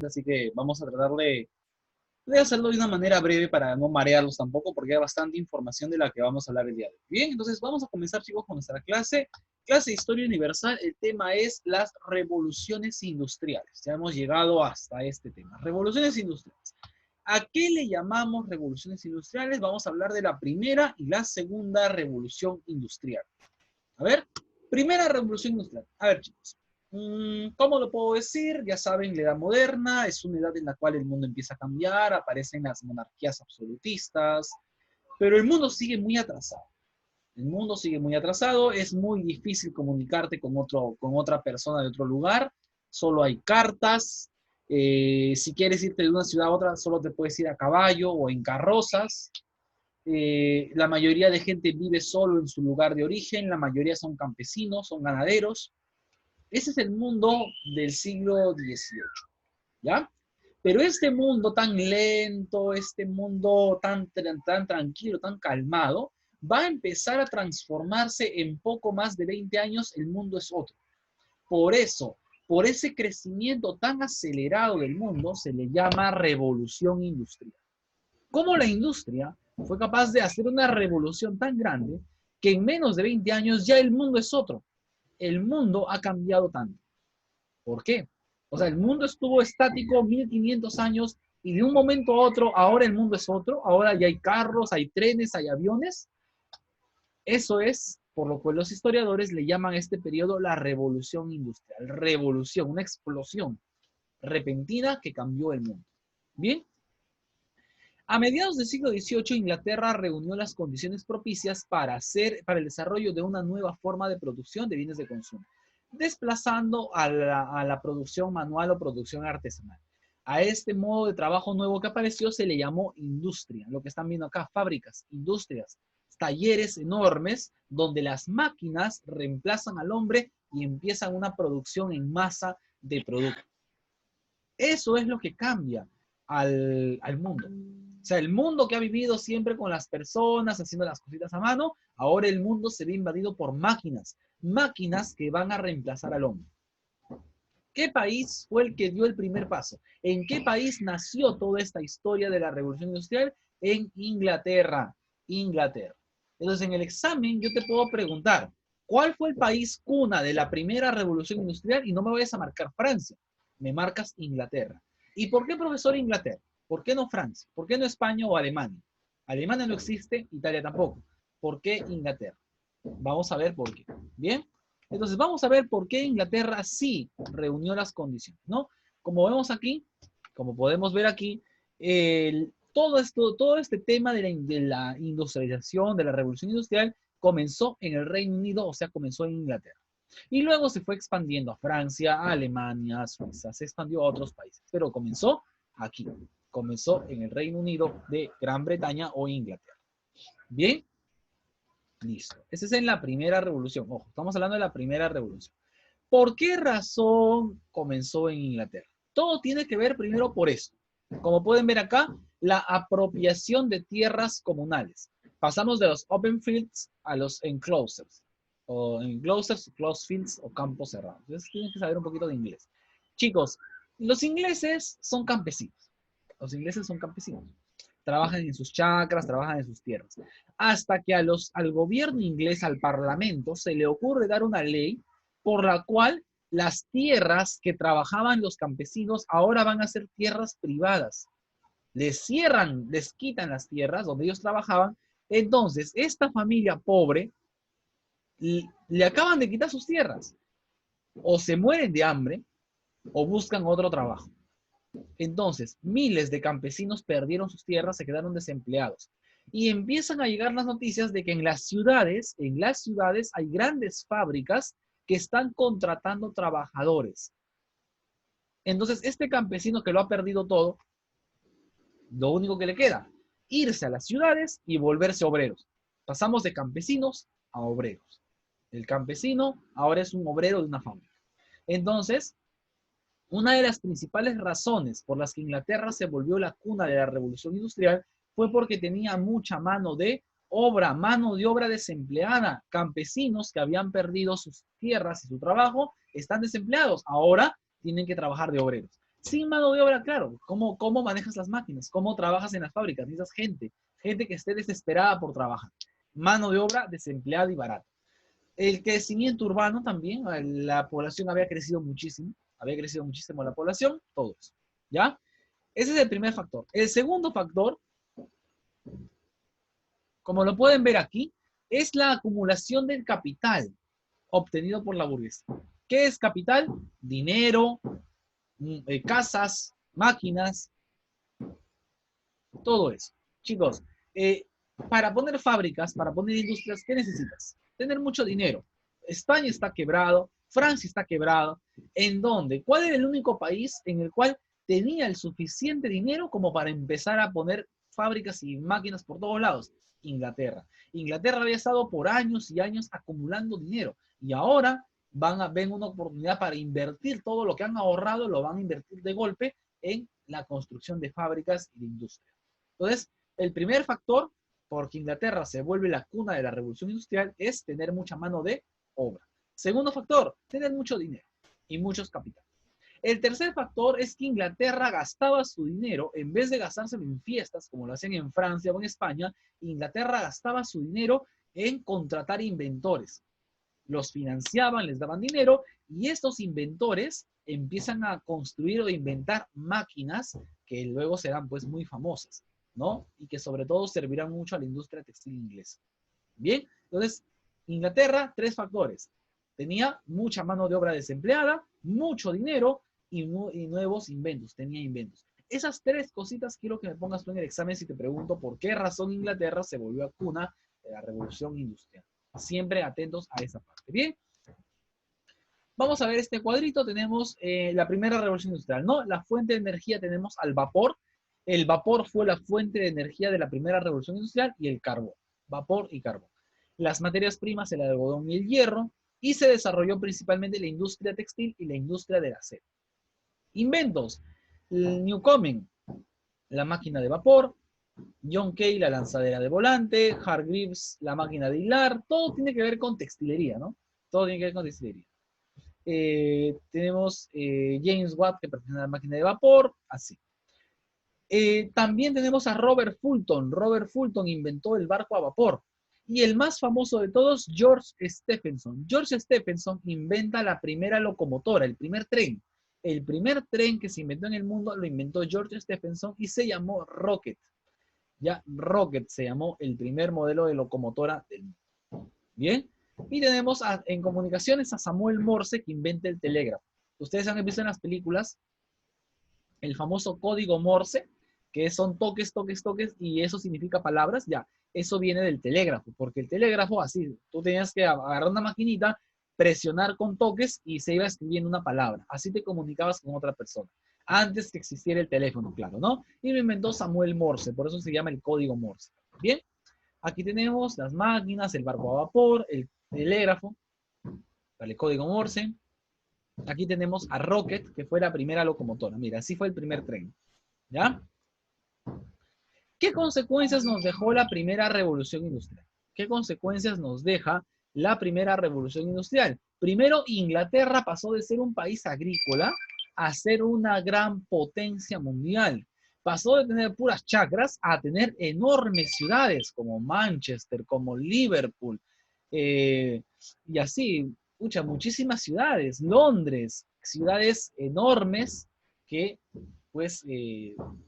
así que vamos a tratar de hacerlo de una manera breve para no marearlos tampoco, porque hay bastante información de la que vamos a hablar el día de hoy. Bien, entonces vamos a comenzar, chicos, con nuestra clase de Historia Universal. El tema es las revoluciones industriales. Ya hemos llegado hasta este tema, revoluciones industriales. ¿A qué le llamamos revoluciones industriales? Vamos a hablar de la primera y la segunda revolución industrial. A ver, primera revolución industrial. A ver, chicos. ¿Cómo lo puedo decir? Ya saben, la edad moderna es una edad en la cual el mundo empieza a cambiar, aparecen las monarquías absolutistas, pero el mundo sigue muy atrasado. El mundo sigue muy atrasado, es muy difícil comunicarte con otra persona de otro lugar, solo hay cartas. Si quieres irte de una ciudad a otra, solo te puedes ir a caballo o en carrozas. La mayoría de gente vive solo en su lugar de origen, la mayoría son campesinos, son ganaderos. Ese es el mundo del siglo XVIII, ¿ya? Pero este mundo tan lento, este mundo tan tranquilo, tan calmado, va a empezar a transformarse en poco más de 20 años, el mundo es otro. Por eso, por ese crecimiento tan acelerado del mundo, se le llama revolución industrial. ¿Cómo la industria fue capaz de hacer una revolución tan grande que en menos de 20 años ya el mundo es otro? El mundo ha cambiado tanto. ¿Por qué? O sea, el mundo estuvo estático 1500 años y de un momento a otro, ahora el mundo es otro, ahora ya hay carros, hay trenes, hay aviones. Eso es por lo cual los historiadores le llaman a este periodo la revolución industrial. Revolución, una explosión repentina que cambió el mundo. Bien, a mediados del siglo XVIII, Inglaterra reunió las condiciones propicias para el desarrollo de una nueva forma de producción de bienes de consumo, desplazando a la producción manual o producción artesanal. A este modo de trabajo nuevo que apareció se le llamó industria, lo que están viendo acá, fábricas, industrias, talleres enormes donde las máquinas reemplazan al hombre y empiezan una producción en masa de productos. Eso es lo que cambia al mundo. O sea, el mundo que ha vivido siempre con las personas, haciendo las cositas a mano, ahora el mundo se ve invadido por máquinas, máquinas que van a reemplazar al hombre. ¿Qué país fue el que dio el primer paso? ¿En qué país nació toda esta historia de la revolución industrial? En Inglaterra. Inglaterra. Entonces, en el examen yo te puedo preguntar, ¿cuál fue el país cuna de la primera revolución industrial? Y no me vayas a marcar Francia, me marcas Inglaterra. ¿Y por qué, profesor, Inglaterra? ¿Por qué no Francia? ¿Por qué no España o Alemania? Alemania no existe, Italia tampoco. ¿Por qué Inglaterra? Vamos a ver por qué. ¿Bien? Entonces, vamos a ver por qué Inglaterra sí reunió las condiciones, ¿no? Como vemos aquí, como podemos ver aquí, todo este tema de la industrialización, de la revolución industrial, comenzó en el Reino Unido, o sea, comenzó en Inglaterra. Y luego se fue expandiendo a Francia, a Alemania, a Suiza, se expandió a otros países, pero comenzó aquí, comenzó en el Reino Unido de Gran Bretaña o Inglaterra. Bien, listo. Esa es en la primera revolución. Ojo, estamos hablando de la primera revolución. ¿Por qué razón comenzó en Inglaterra? Todo tiene que ver primero por eso. Como pueden ver acá, la apropiación de tierras comunales. Pasamos de los open fields a los enclosures. O enclosures, closed fields o campos cerrados. Entonces tienen que saber un poquito de inglés. Chicos, los ingleses son campesinos. Los ingleses son campesinos. Trabajan en sus chacras, trabajan en sus tierras. Hasta que al gobierno inglés, al parlamento, se le ocurre dar una ley por la cual las tierras que trabajaban los campesinos ahora van a ser tierras privadas. Les cierran, les quitan las tierras donde ellos trabajaban. Entonces, esta familia pobre le acaban de quitar sus tierras. O se mueren de hambre o buscan otro trabajo. Entonces, miles de campesinos perdieron sus tierras, se quedaron desempleados. Y empiezan a llegar las noticias de que en las ciudades hay grandes fábricas que están contratando trabajadores. Entonces, este campesino que lo ha perdido todo, lo único que le queda, irse a las ciudades y volverse obreros. Pasamos de campesinos a obreros. El campesino ahora es un obrero de una fábrica. Entonces, una de las principales razones por las que Inglaterra se volvió la cuna de la revolución industrial fue porque tenía mucha mano de obra desempleada. Campesinos que habían perdido sus tierras y su trabajo están desempleados. Ahora tienen que trabajar de obreros. Sin mano de obra, claro, ¿cómo manejas las máquinas? ¿Cómo trabajas en las fábricas? Necesitas gente que esté desesperada por trabajar. Mano de obra desempleada y barata. El crecimiento urbano también, la población había crecido muchísimo la población, todo eso, ¿ya? Ese es el primer factor. El segundo factor, como lo pueden ver aquí, es la acumulación del capital obtenido por la burguesía. ¿Qué es capital? Dinero, casas, máquinas, todo eso. Chicos, para poner fábricas, para poner industrias, ¿qué necesitas? Tener mucho dinero. España está quebrado, Francia está quebrado. ¿En dónde? ¿Cuál era el único país en el cual tenía el suficiente dinero como para empezar a poner fábricas y máquinas por todos lados? Inglaterra. Inglaterra había estado por años y años acumulando dinero y ahora ven una oportunidad para invertir todo lo que han ahorrado, lo van a invertir de golpe en la construcción de fábricas y de industria. Entonces, el primer factor, porque Inglaterra se vuelve la cuna de la revolución industrial, es tener mucha mano de obra. Segundo factor, tener mucho dinero y muchos capitales. El tercer factor es que Inglaterra gastaba su dinero, en vez de gastárselo en fiestas, como lo hacían en Francia o en España, Inglaterra gastaba su dinero en contratar inventores. Los financiaban, les daban dinero, y estos inventores empiezan a construir o inventar máquinas que luego serán pues muy famosas, ¿no? Y que sobre todo servirán mucho a la industria textil inglesa. Bien, entonces, Inglaterra, tres factores. Tenía mucha mano de obra desempleada, mucho dinero y nuevos inventos, tenía inventos. Esas tres cositas quiero que me pongas tú en el examen si te pregunto por qué razón Inglaterra se volvió cuna de la revolución industrial. Siempre atentos a esa parte. Bien, vamos a ver este cuadrito. Tenemos la primera revolución industrial, ¿no? La fuente de energía tenemos al vapor. El vapor fue la fuente de energía de la primera revolución industrial y el carbón. Vapor y carbón. Las materias primas, el algodón y el hierro. Y se desarrolló principalmente la industria textil y la industria del acero. Inventos. El Newcomen, la máquina de vapor. John Kay, la lanzadera de volante. Hargreaves, la máquina de hilar. Todo tiene que ver con textilería, ¿no? Todo tiene que ver con textilería. Tenemos James Watt, que pertenece a la máquina de vapor, así. También tenemos a Robert Fulton. Robert Fulton inventó el barco a vapor. Y el más famoso de todos, George Stephenson. George Stephenson inventa la primera locomotora, el primer tren. El primer tren que se inventó en el mundo lo inventó George Stephenson y se llamó Rocket. Ya Rocket se llamó el primer modelo de locomotora del mundo. Bien. Y tenemos en comunicaciones a Samuel Morse, que inventa el telégrafo. Ustedes han visto en las películas el famoso código Morse, que son toques, toques, toques, y eso significa palabras. Ya, eso viene del telégrafo, porque el telégrafo, así, tú tenías que agarrar una maquinita, presionar con toques y se iba escribiendo una palabra. Así te comunicabas con otra persona. Antes que existiera el teléfono, claro, ¿no? Y lo inventó Samuel Morse, por eso se llama el código Morse. Bien, aquí tenemos las máquinas, el barco a vapor, el telégrafo, el código Morse. Aquí tenemos a Rocket, que fue la primera locomotora. Mira, así fue el primer tren. ¿Ya? ¿Qué consecuencias nos dejó la primera revolución industrial? ¿Qué consecuencias nos deja la primera revolución industrial? Primero, Inglaterra pasó de ser un país agrícola a ser una gran potencia mundial. Pasó de tener puras chacras a tener enormes ciudades como Manchester, como Liverpool, y así, muchísimas ciudades, Londres, ciudades enormes que, pues,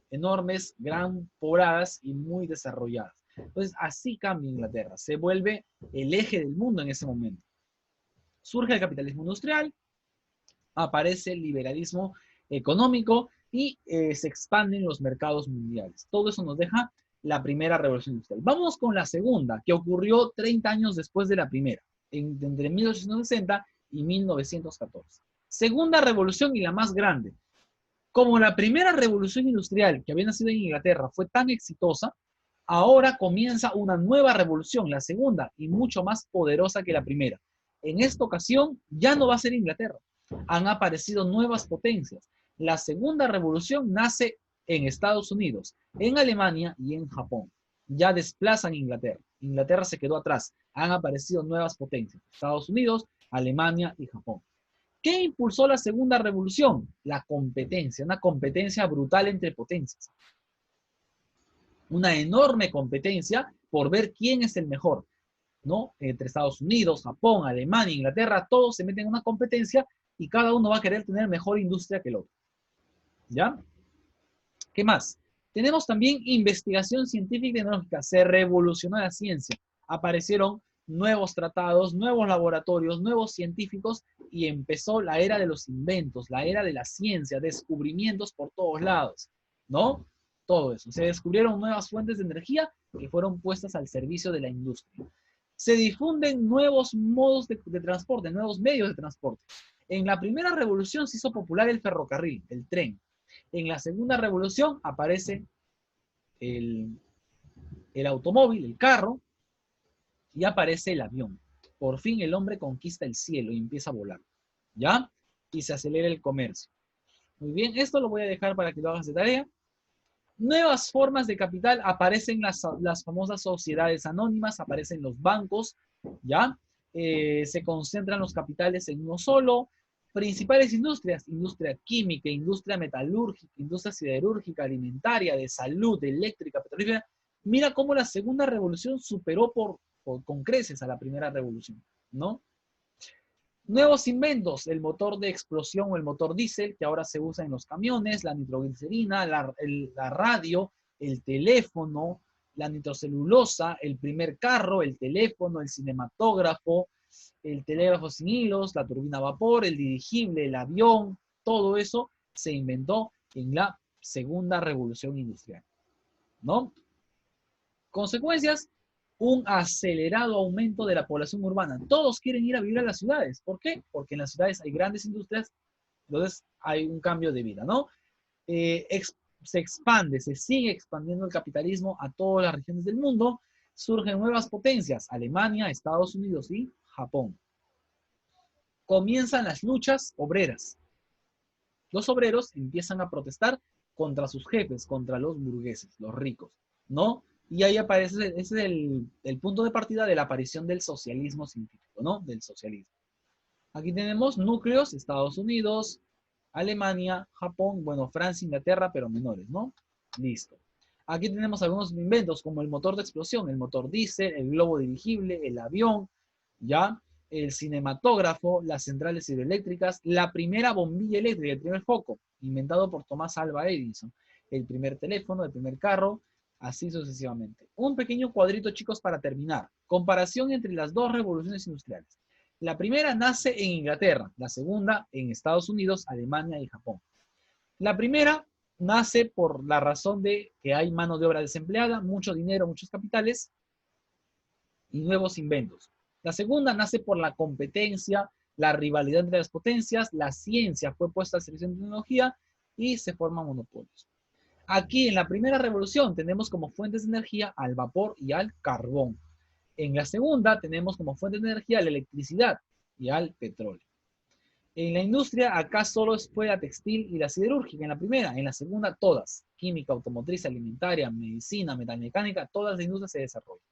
enormes, gran pobladas y muy desarrolladas. Entonces, así cambia Inglaterra, se vuelve el eje del mundo en ese momento. Surge el capitalismo industrial, aparece el liberalismo económico y se expanden los mercados mundiales. Todo eso nos deja la primera revolución industrial. Vamos con la segunda, que ocurrió 30 años después de la primera, entre 1860 y 1914. Segunda revolución y la más grande. Como la primera revolución industrial que había nacido en Inglaterra fue tan exitosa, ahora comienza una nueva revolución, la segunda, y mucho más poderosa que la primera. En esta ocasión ya no va a ser Inglaterra. Han aparecido nuevas potencias. La segunda revolución nace en Estados Unidos, en Alemania y en Japón. Ya desplazan Inglaterra. Inglaterra se quedó atrás. Han aparecido nuevas potencias. Estados Unidos, Alemania y Japón. ¿Qué impulsó la segunda revolución? La competencia, una competencia brutal entre potencias. Una enorme competencia por ver quién es el mejor, ¿no? Entre Estados Unidos, Japón, Alemania, Inglaterra, todos se meten en una competencia y cada uno va a querer tener mejor industria que el otro. ¿Ya? ¿Qué más? Tenemos también investigación científica y tecnológica. Se revolucionó la ciencia. Aparecieron nuevos tratados, nuevos laboratorios, nuevos científicos y empezó la era de los inventos, la era de la ciencia, descubrimientos por todos lados, ¿no? Todo eso. Se descubrieron nuevas fuentes de energía que fueron puestas al servicio de la industria. Se difunden nuevos modos de transporte, nuevos medios de transporte. En la primera revolución se hizo popular el ferrocarril, el tren. En la segunda revolución aparece el, el automóvil, el carro, y aparece el avión. Por fin el hombre conquista el cielo y empieza a volar, ¿ya? Y se acelera el comercio. Muy bien, esto lo voy a dejar para que lo hagas de tarea. Nuevas formas de capital, aparecen las famosas sociedades anónimas, aparecen los bancos, ¿ya? Se concentran los capitales en uno solo. Principales industrias, industria química, industria metalúrgica, industria siderúrgica, alimentaria, de salud, eléctrica, petrolífera. Mira cómo la segunda revolución superó con creces a la primera revolución, ¿no? Nuevos inventos, el motor de explosión o el motor diésel, que ahora se usa en los camiones, la nitroglicerina, la radio, el teléfono, la nitrocelulosa, el primer carro, el teléfono, el cinematógrafo, el telégrafo sin hilos, la turbina a vapor, el dirigible, el avión, todo eso se inventó en la segunda revolución industrial, ¿no? Consecuencias, un acelerado aumento de la población urbana. Todos quieren ir a vivir a las ciudades. ¿Por qué? Porque en las ciudades hay grandes industrias, entonces hay un cambio de vida, ¿no? Se expande, se sigue expandiendo el capitalismo a todas las regiones del mundo. Surgen nuevas potencias, Alemania, Estados Unidos y Japón. Comienzan las luchas obreras. Los obreros empiezan a protestar contra sus jefes, contra los burgueses, los ricos, ¿no? Y ahí aparece, ese es el punto de partida de la aparición del socialismo científico, ¿no? Del socialismo. Aquí tenemos núcleos, Estados Unidos, Alemania, Japón, bueno, Francia, Inglaterra, pero menores, ¿no? Listo. Aquí tenemos algunos inventos como el motor de explosión, el motor diésel, el globo dirigible, el avión, ¿ya? El cinematógrafo, las centrales hidroeléctricas, la primera bombilla eléctrica, el primer foco, inventado por Thomas Alva Edison, el primer teléfono, el primer carro, así sucesivamente. Un pequeño cuadrito, chicos, para terminar. Comparación entre las dos revoluciones industriales. La primera nace en Inglaterra, la segunda en Estados Unidos, Alemania y Japón. La primera nace por la razón de que hay mano de obra desempleada, mucho dinero, muchos capitales y nuevos inventos. La segunda nace por la competencia, la rivalidad entre las potencias, la ciencia fue puesta al servicio de tecnología y se forman monopolios. Aquí en la primera revolución tenemos como fuentes de energía al vapor y al carbón. En la segunda tenemos como fuente de energía la electricidad y al petróleo. En la industria acá solo fue la textil y la siderúrgica en la primera, en la segunda todas, química, automotriz, alimentaria, medicina, metalmecánica, todas las industrias se desarrollan.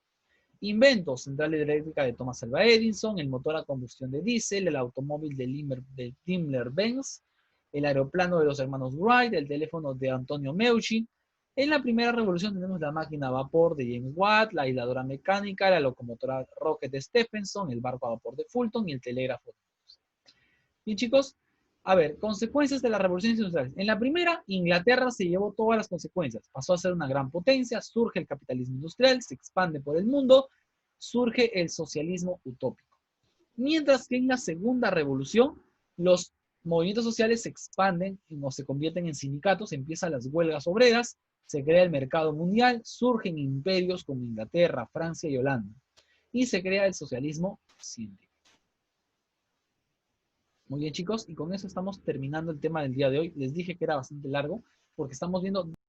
Inventos, central hidroeléctrica de Thomas Alva Edison, el motor a combustión de diésel, el automóvil de Daimler-Benz, el aeroplano de los hermanos Wright, el teléfono de Antonio Meucci. En la primera revolución tenemos la máquina a vapor de James Watt, la aisladora mecánica, la locomotora Rocket de Stephenson, el barco a vapor de Fulton y el telégrafo. Bien, chicos, a ver, consecuencias de las revoluciones industriales. En la primera, Inglaterra se llevó todas las consecuencias. Pasó a ser una gran potencia, surge el capitalismo industrial, se expande por el mundo, surge el socialismo utópico. Mientras que en la segunda revolución, los movimientos sociales se expanden o se convierten en sindicatos, empiezan las huelgas obreras, se crea el mercado mundial, surgen imperios como Inglaterra, Francia y Holanda, y se crea el socialismo científico. Muy bien, chicos, y con eso estamos terminando el tema del día de hoy. Les dije que era bastante largo porque estamos viendo